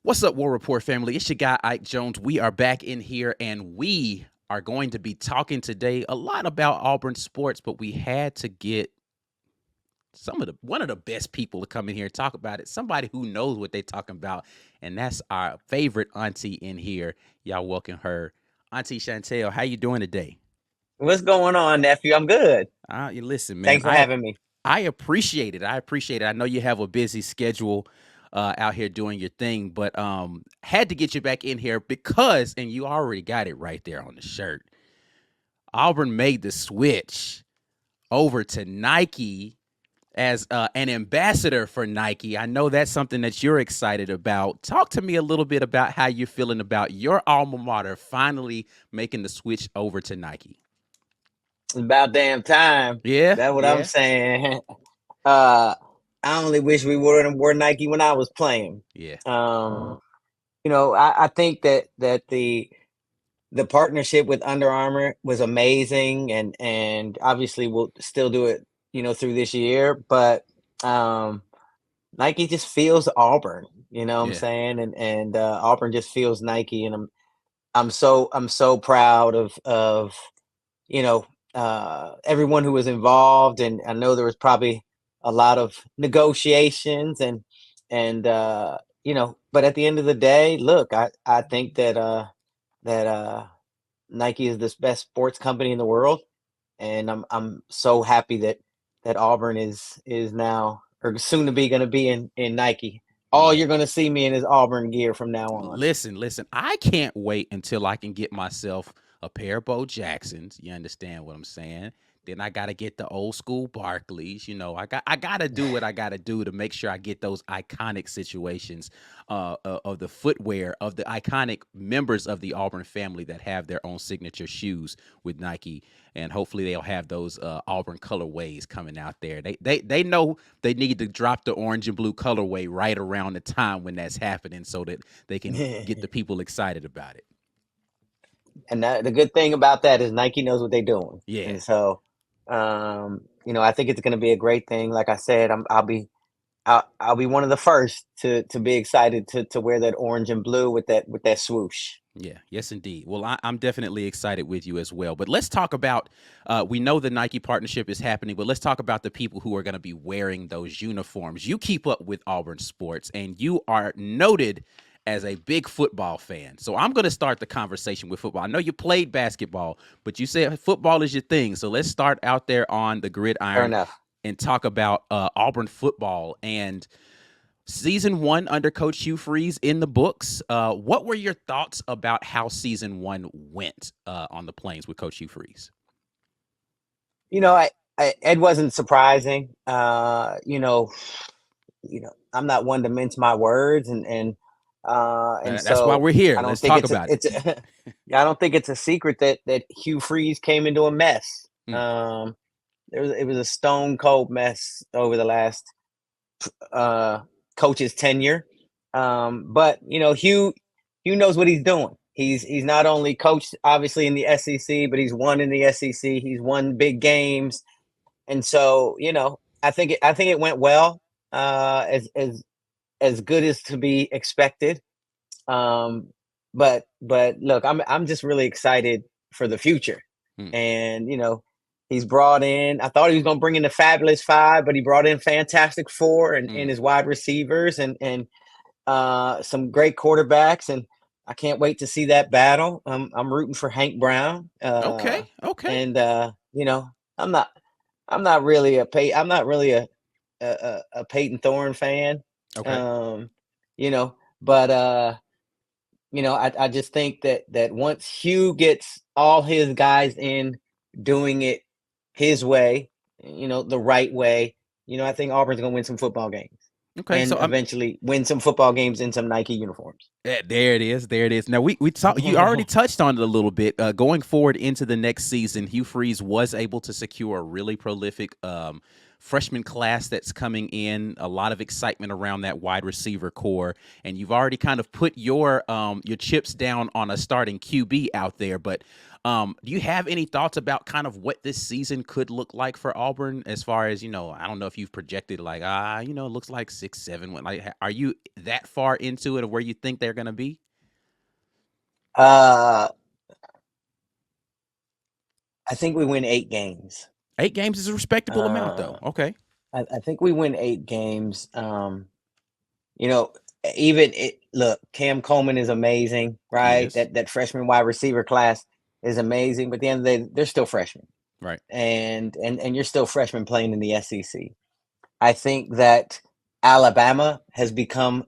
What's up, War Report family? It's your guy, Ike Jones. We are back in here, and we are going to be talking today a lot about Auburn sports, but we had to get one of the best people to come in here and talk about it. Somebody who knows what they're talking about, and that's our favorite auntie in here. Y'all welcome her, Auntie Chantel. How you doing today? What's going on, nephew? I'm good. You listen, man. Thanks for having me. I appreciate it. I appreciate it. I know you have a busy schedule out here doing your thing, but had to get you back in here because, and you already got it right there on the shirt. Auburn made the switch over to Nike as an ambassador for Nike. I know that's something that you're excited about. Talk to me a little bit about how you're feeling about your alma mater finally making the switch over to Nike. It's about damn time. Yeah, That's what I'm yeah, saying. I only wish we wore Nike when I was playing. yeah. I think that the partnership with Under Armour was amazing, and obviously we'll still do it, through this year. But Nike just feels Auburn. You know what I'm Yeah. saying? And Auburn just feels Nike, and I'm so proud of you know, everyone who was involved. And I know there was probably a lot of negotiations and but at the end of the day, look, I think that Nike is the best sports company in the world. And I'm so happy that Auburn is now or soon to be going to be in Nike. All Yeah. you're going to see me in is Auburn gear from now on. Listen. I can't wait until I can get myself a pair of Bo Jacksons. You understand what I'm saying? Then I gotta get the old school Barclays. I gotta do what I gotta do to make sure I get those iconic situations of the footwear of the iconic members of the Auburn family that have their own signature shoes with Nike, and hopefully they'll have those Auburn colorways coming out there. They know they need to drop the orange and blue colorway right around the time when that's happening, so that they can get the people excited about it. And the good thing about that is Nike knows what they're doing. Yeah. And so, I think it's going to be a great thing. Like I said, I'll be one of the first to be excited to wear that orange and blue with that swoosh. Yeah, yes, indeed. Well, I'm definitely excited with you as well. But let's talk about, we know the Nike partnership is happening, but let's talk about the people who are going to be wearing those uniforms. You keep up with Auburn sports, and you are noted as a big football fan. So I'm going to start the conversation with football. I know you played basketball, but you said football is your thing. So let's start out there on the Fair gridiron enough. and talk about Auburn football and season one under Coach Hugh Freeze in the books. What were your thoughts about how season one went on the Plains with Coach Hugh Freeze? It wasn't surprising. I'm not one to mince my words, and That's why so we're here. I don't Let's think talk it's a about it. it's a I don't think it's a secret that Hugh Freeze came into a mess. Mm, It was a stone cold mess over the last uh, coach's tenure. But Hugh knows what he's doing. He's not only coached obviously in the SEC, but he's won in the SEC. He's won big games, and so I think it went well, as good as to be expected. Um, but look, I'm just really excited for the future, mm, and he's brought in. I thought he was going to bring in the Fabulous Five, but he brought in Fantastic Four and mm. his wide receivers and some great quarterbacks, and I can't wait to see that battle. I'm rooting for Hank Brown, Okay, okay, and I'm not I'm not really a Peyton Thorne fan, okay. um, but I just think that once Hugh gets all his guys in doing it his way, the right way, I think Auburn's gonna win some football games Okay, and so eventually win some football games in some Nike uniforms. there it is. There it is. Now we talk. You already touched on it a little bit. Going forward into the next season, Hugh Freeze was able to secure a really prolific freshman class that's coming in, a lot of excitement around that wide receiver core, and you've already kind of put your chips down on a starting QB out there. But do you have any thoughts about kind of what this season could look like for Auburn? As far as I don't know if you've projected like it looks like 6-7. Like, are you that far into it, of where you think they're going to be? I think we win 8 games. 8 games is a respectable amount, though. Okay. I think we win 8 games. You know, even look, Cam Coleman is amazing, He right? is. That freshman wide receiver class is amazing, but at the end of the day, they're still freshmen, Right. and you're still freshmen playing in the SEC. I think that Alabama has become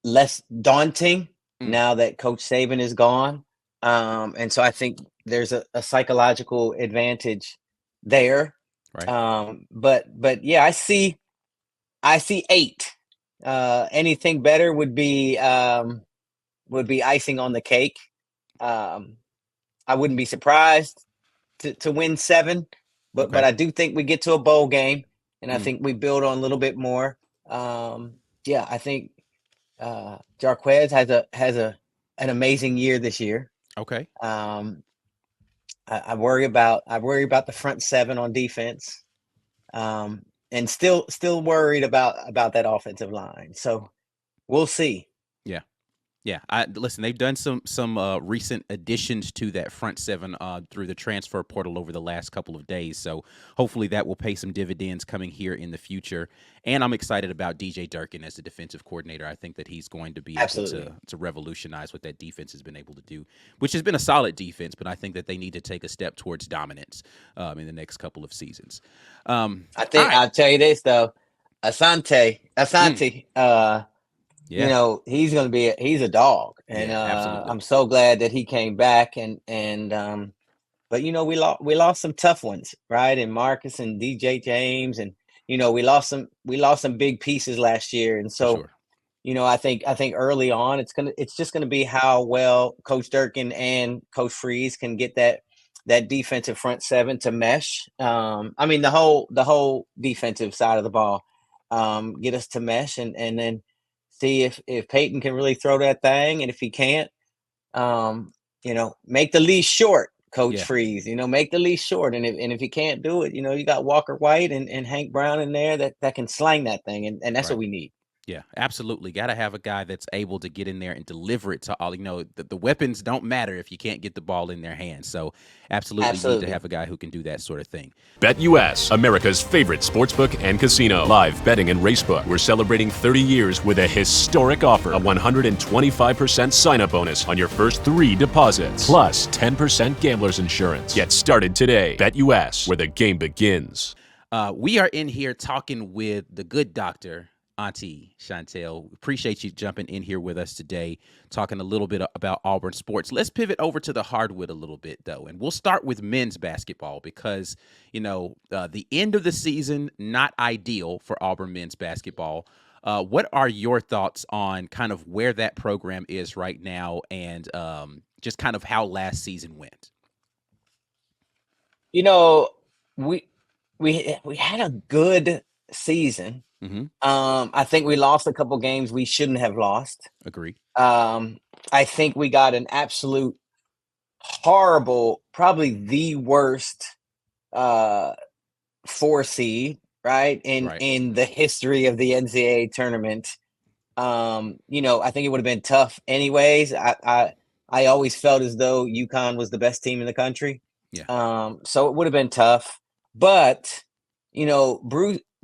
less daunting Mm, now that Coach Saban is gone, and so I think there's a psychological advantage there. right. But yeah, I see 8. Anything better would be icing on the cake. Um, I wouldn't be surprised to win 7, but Okay. I do think we get to a bowl game, and I Mm, think we build on a little bit more. Yeah, I think Jarquez has an amazing year this year. okay. Um, I worry about the front 7 on defense, and still worried about that offensive line. So we'll see. Yeah. Yeah, I listen. They've done some recent additions to that front 7 through the transfer portal over the last couple of days. So hopefully that will pay some dividends coming here in the future. And I'm excited about DJ Durkin as the defensive coordinator. I think that he's going to be able Absolutely. to revolutionize what that defense has been able to do, which has been a solid defense. But I think that they need to take a step towards dominance in the next couple of seasons. I All think right. I'll tell you this though, Mm, Asante, yeah. he's going to be he's a dog, and Yeah. Absolutely. I'm so glad that he came back, and but we lost some tough ones, right? And Marcus and DJ James, and we lost some big pieces last year, and For so sure. I think early on it's just gonna be how well Coach Durkin and Coach Freeze can get that defensive front 7 to mesh. I mean the whole defensive side of the ball, get us to mesh, and then see if Peyton can really throw that thing, and if he can't, make the leash short, Coach Yeah. Freeze. Make the leash short, and if you can't do it, you got Walker White and Hank Brown in there that can slang that thing, and that's Right. what we need. Yeah, absolutely. Got to have a guy that's able to get in there and deliver it to all. The weapons don't matter if you can't get the ball in their hands. So, absolutely need to Absolutely. have a guy who can do that sort of thing. BetUS, America's favorite sportsbook and casino. Live betting and racebook. We're celebrating 30 years with a historic offer. A 125% sign-up bonus on your first 3 deposits. Plus 10% gambler's insurance. Get started today. BetUS, where the game begins. We are in here talking with the good doctor, Auntie Chantel. Appreciate you jumping in here with us today, talking a little bit about Auburn sports. Let's pivot over to the hardwood a little bit, though, and we'll start with men's basketball because, the end of the season, not ideal for Auburn men's basketball. What are your thoughts on kind of where that program is right now and just kind of how last season went? You know, we we had a good season. Mm-hmm. I think we lost a couple games we shouldn't have lost. Agree. Um, I think we got an absolute horrible, probably the worst uh 4 seed, right? Right. In the history of the NCAA tournament. I think it would have been tough anyways. I always felt as though UConn was the best team in the country. Yeah. So it would have been tough. But,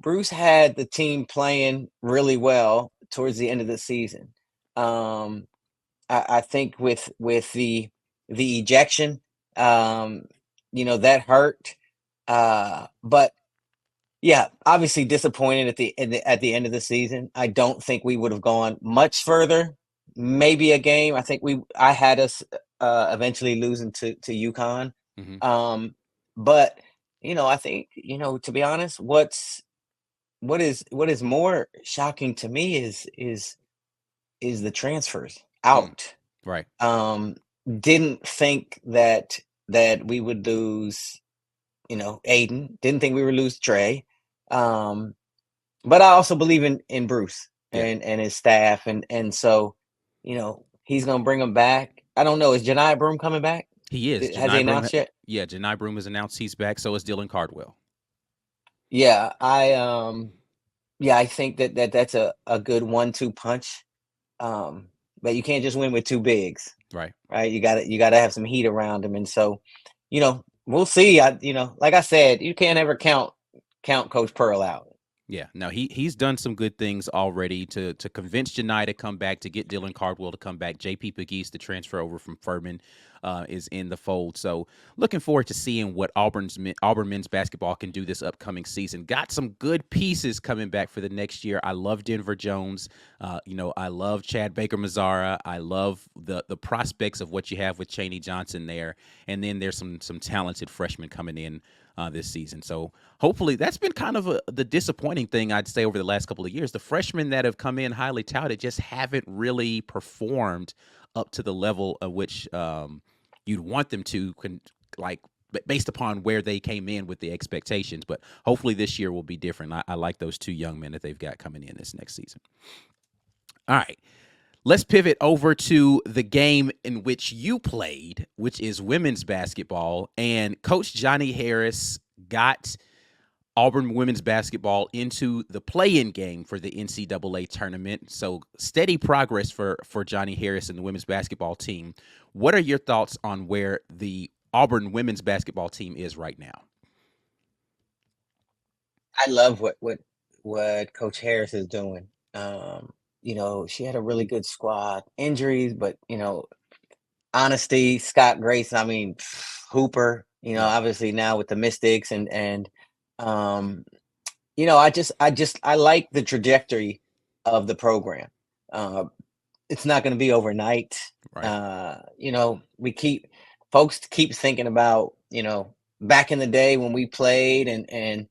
Bruce had the team playing really well towards the end of the season. Um, I think with the ejection, that hurt. But yeah, obviously disappointed at the end of the season. I don't think we would have gone much further. Maybe a game. I had us eventually losing to UConn. Mm-hmm. But I think to be honest, what is more shocking to me is the transfers Mm. out. Right. Um, didn't think that we would lose, Aiden. Didn't think we would lose Trey. But I also believe in Bruce Yeah. and his staff, and so he's gonna bring him back. I don't know. Is Janai Broom coming back? He is. Has he Janai Broom. announced yet? Yeah, Janai Broom has announced he's back. So is Dylan Cardwell. Yeah, I think that's a good 1-2 punch. But you can't just win with two bigs, Right. right? You gotta have some heat around him, and so we'll see. Like I said, you can't ever count Coach Pearl out. Yeah, no, he's done some good things already to convince Janai to come back, to get Dylan Cardwell to come back. JP Pegues, the transfer over from Furman, is in the fold. So looking forward to seeing what Auburn men's basketball can do this upcoming season. Got some good pieces coming back for the next year. I love Denver Jones. I love Chad Baker-Mazara. I love the prospects of what you have with Chaney Johnson there. And then there's some talented freshmen coming in this season. So hopefully that's been kind of the disappointing thing, I'd say, over the last couple of years. The freshmen that have come in highly touted just haven't really performed up to the level of which you'd want them to, based upon where they came in with the expectations. But hopefully this year will be different. I like those two young men that they've got coming in this next season. All right. Let's pivot over to the game in which you played, which is women's basketball. And Coach Johnny Harris got Auburn women's basketball into the play-in game for the NCAA tournament. So steady progress for Johnny Harris and the women's basketball team. What are your thoughts on where the Auburn women's basketball team is right now? I love what Coach Harris is doing. She had a really good squad. Injuries, but honesty, Scott Grace, I mean, Hooper, obviously now with the Mystics and I like the trajectory of the program. It's not going to be overnight. Right. Folks keep thinking about, back in the day when we played and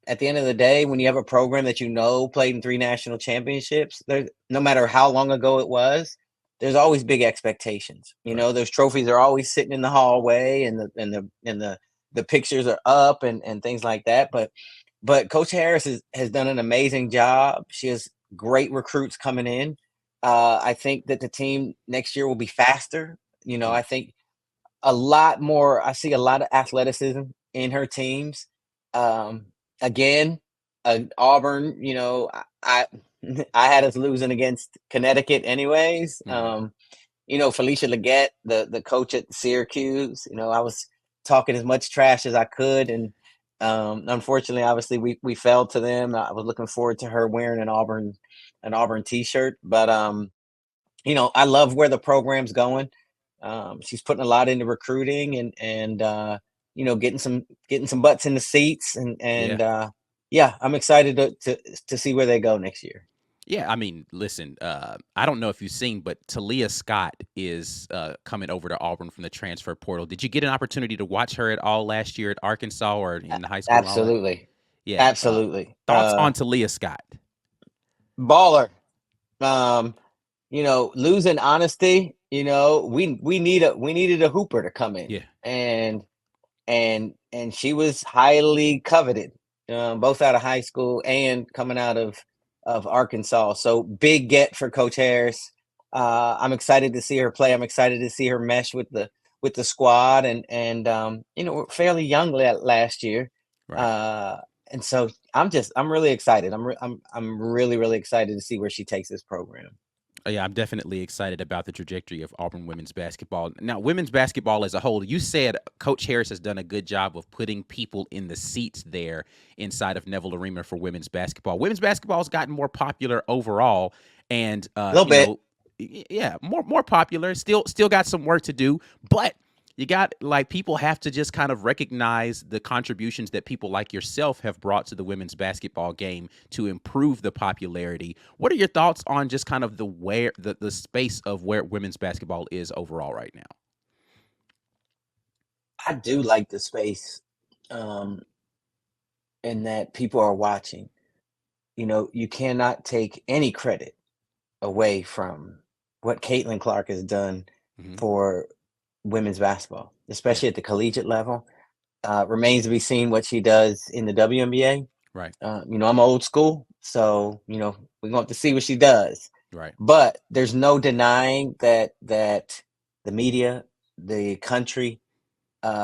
at the end of the day, when you have a program that played in 3 national championships, no matter how long ago it was, there's always big expectations. Right. Those trophies are always sitting in the hallway, and the pictures are up and things like that. But Coach Harris has done an amazing job. She has great recruits coming in. I think that the team next year will be faster. I think a lot more. I see a lot of athleticism in her teams. Again, Auburn, I I had us losing against Connecticut anyways. Felicia Leggett, the coach at Syracuse, I was talking as much trash as I could. And unfortunately, obviously, we fell to them. I was looking forward to her wearing an Auburn t-shirt. But, I love where the program's going. She's putting a lot into recruiting and getting some butts in the seats. Yeah, I'm excited to see where they go next year. Yeah, I mean, listen, I don't know if you've seen, but Talia Scott is coming over to Auburn from the transfer portal. Did you get an opportunity to watch her at all last year at Arkansas or in high school? Absolutely. Yeah. Absolutely. Thoughts on Talia Scott? Baller. Losing honesty, we needed a hooper to come in. Yeah. And she was highly coveted, both out of high school and coming out of Arkansas. So big get for Coach Harris. I'm excited to see her play. I'm excited to see her mesh with the squad and we're fairly young last year. Right. And so I'm really excited. I'm really, really excited to see where she takes this program. Yeah, I'm definitely excited about the trajectory of Auburn women's basketball. Now, women's basketball as a whole, you said Coach Harris has done a good job of putting people in the seats there inside of Neville Arena for women's basketball. Women's basketball has gotten more popular overall, and a little bit. Yeah, more popular. Still got some work to do, but you got people have to just kind of recognize the contributions that people like yourself have brought to the women's basketball game to improve the popularity. What are your thoughts on just kind of the space of where women's basketball is overall right now? I do like the space, in that people are watching. You cannot take any credit away from what Caitlin Clark has done for women's basketball, especially at the collegiate level. Remains to be seen what she does in the WNBA. Right. I'm old school, so we're going to have to see what she does. Right. But there's no denying that the media, the country,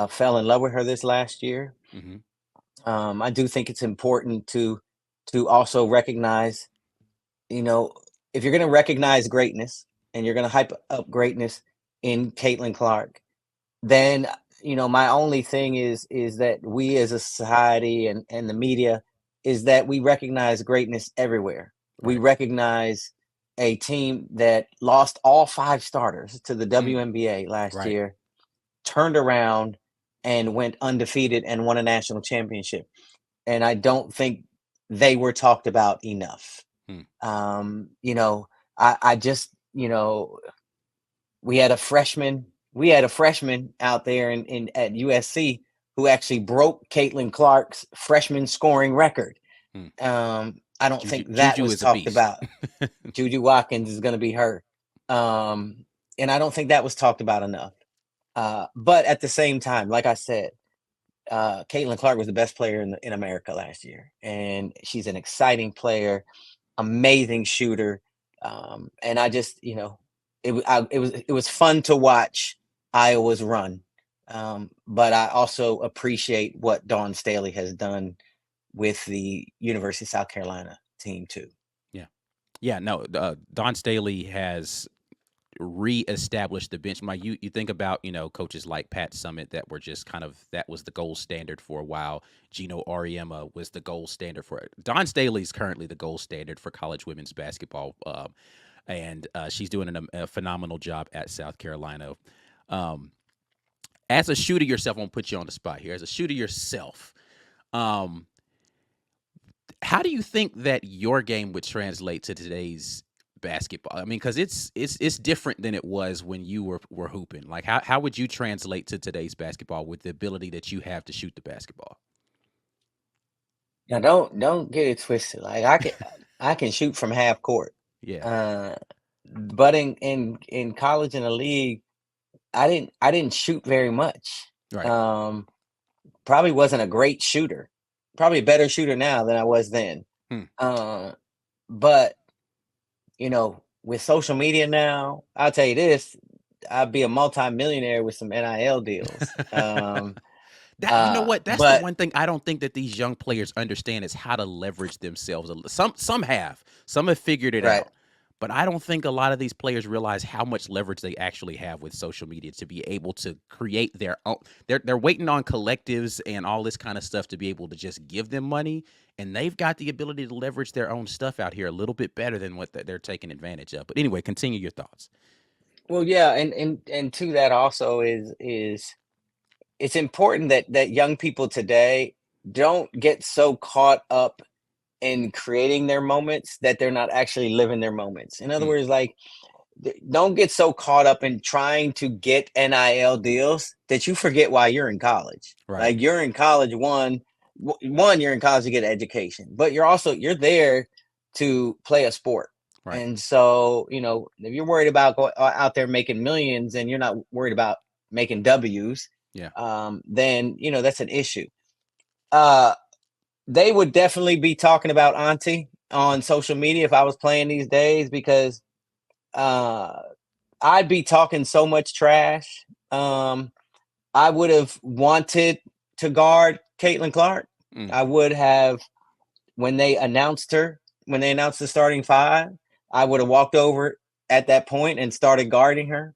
fell in love with her this last year. Mm-hmm. I do think it's important to also recognize, if you're going to recognize greatness and you're going to hype up greatness in Caitlin Clark, then my only thing is that we as a society and the media is that we recognize greatness everywhere. We Right. recognize a team that lost all 5 starters to the WNBA last Right. year, turned around and went undefeated and won a national championship. And I don't think they were talked about enough. Hmm. I just, we had a freshman out there in at USC who actually broke Caitlin Clark's freshman scoring record. Hmm. I don't think that Juju was is a talked beast. about. Juju Watkins is going to be her. And I don't think that was talked about enough. But at the same time, like I said, Caitlin Clark was the best player in America last year, and she's an exciting player, amazing shooter, and I just it was fun to watch Iowa's run, but I also appreciate what Dawn Staley has done with the University of South Carolina team too. Yeah. No. Don Staley has reestablished the benchmark. You think about coaches like Pat Summitt that were just that was the gold standard for a while. Gino Auriemma was the gold standard for it. Don Staley is currently the gold standard for college women's basketball, and she's doing a phenomenal job at South Carolina. As a shooter yourself, I'm gonna put you on the spot here. As a shooter yourself, um, how do you think that your game would translate to today's basketball? I mean, because it's different than it was when you were hooping. Like, how would you translate to today's basketball with the ability that you have to shoot the basketball? Now, don't get it twisted. Like I can shoot from half court, Yeah. but in college and the league, I didn't shoot very much. Right. Probably wasn't a great shooter. Probably a better shooter now than I was then. Hmm. But with social media now, I'll tell you this: I'd be a multi-millionaire with some NIL deals. You know what? That's the But one thing I don't think that these young players understand is how to leverage themselves. Some have figured it right, out, but I don't think a lot of these players realize how much leverage they actually have with social media to be able to create their own. They're waiting on collectives and all this kind of stuff to be able to just give them money, and they've got the ability to leverage their own stuff out here a little bit better than what they're taking advantage of. But anyway, continue your thoughts. well, yeah, and to that also is it's important that young people today don't get so caught up in creating their moments that they're not actually living their moments. In other Mm, words, like don't get so caught up in trying to get NIL deals that you forget why you're in college. right, Like you're in college, you're in college to get an education, but you're there to play a sport. right. And so, if you're worried about out there making millions and you're not worried about making W's, Yeah. then that's an issue. They would definitely be talking about Auntie on social media if I was playing these days because I'd be talking so much trash. I would have wanted to guard Caitlin Clark. Mm. I would have when they announced the starting 5. I would have walked over at that point and started guarding her.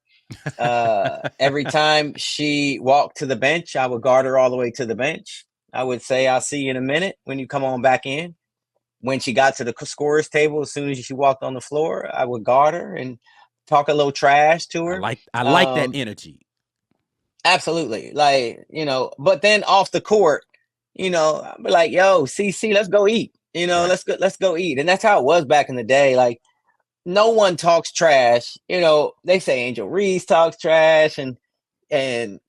Every time she walked to the bench, I would guard her all the way to the bench. I would say, "I'll see you in a minute when you come on back in." When she got to the scorer's table, as soon as she walked on the floor, I would guard her and talk a little trash to her. I like that energy. Absolutely. Like, but then off the court, I'd be like, "Yo, CC, let's go eat. Right. Let's go eat." And that's how it was back in the day. Like, no one talks trash. They say Angel Reese talks trash and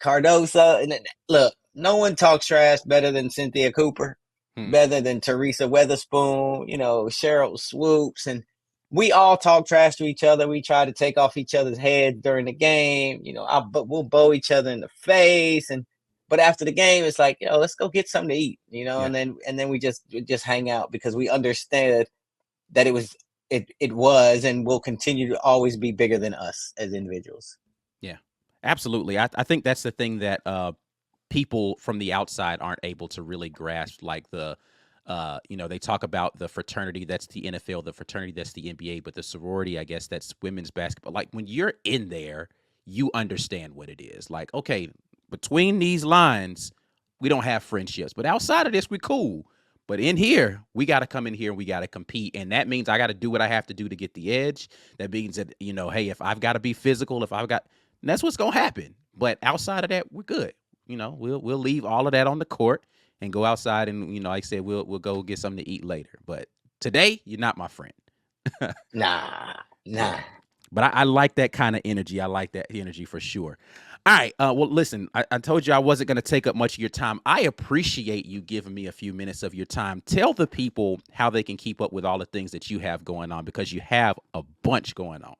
Cardosa. And look, no one talks trash better than Cynthia Cooper, Hmm. better than Teresa Weatherspoon, Cheryl Swoops. And we all talk trash to each other. We try to take off each other's heads during the game. But we'll bow each other in the face. But after the game, it's like, let's go get something to eat, Yeah. and then we just hang out because we understand that it was and will continue to always be bigger than us as individuals. Yeah, absolutely. I think that's the thing that people from the outside aren't able to really grasp. Like they talk about the fraternity that's the NFL, the fraternity that's the NBA, but the sorority, I guess that's women's basketball. Like when you're in there, you understand what it is. Like, okay, between these lines, we don't have friendships, but outside of this, we're cool. But in here, we got to come in here and we got to compete. And that means I got to do what I have to do to get the edge. That means that, hey, if I've got to be physical, that's what's going to happen. But outside of that, we're good. We'll leave all of that on the court and go outside and, like I said, we'll go get something to eat later. But today, you're not my friend. Nah. But I like that kind of energy. I like that energy for sure. All right. Well, listen, I told you I wasn't going to take up much of your time. I appreciate you giving me a few minutes of your time. Tell the people how they can keep up with all the things that you have going on, because you have a bunch going on.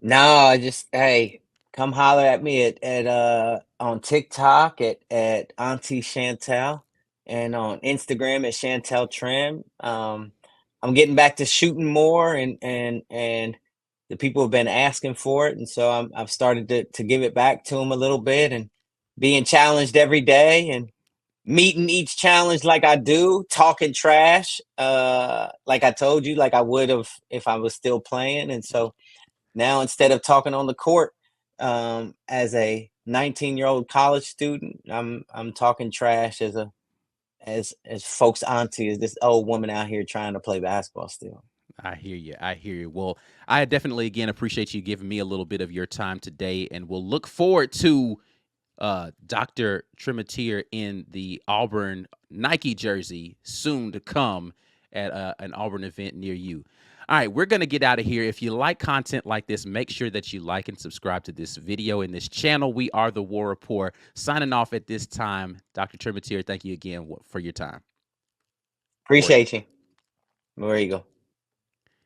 No, hey, come holler at me at on TikTok at Auntie Chantel, and on Instagram at Chantel Trem. I'm getting back to shooting more, and the people have been asking for it, and so I've started to give it back to them a little bit, and being challenged every day and meeting each challenge like I do, talking trash, like I told you, like I would have if I was still playing, and so. Now, instead of talking on the court, as a 19-year-old college student, I'm talking trash as folks' auntie, as this old woman out here trying to play basketball still. I hear you. Well, I definitely, again, appreciate you giving me a little bit of your time today, and we'll look forward to Dr. Tremitiere in the Auburn Nike jersey soon to come at an Auburn event near you. All right, we're going to get out of here. If you like content like this, make sure that you like and subscribe to this video and this channel. We are the War Report. Signing off at this time. Dr. Tremitiere, thank you again for your time. Appreciate you. There you go.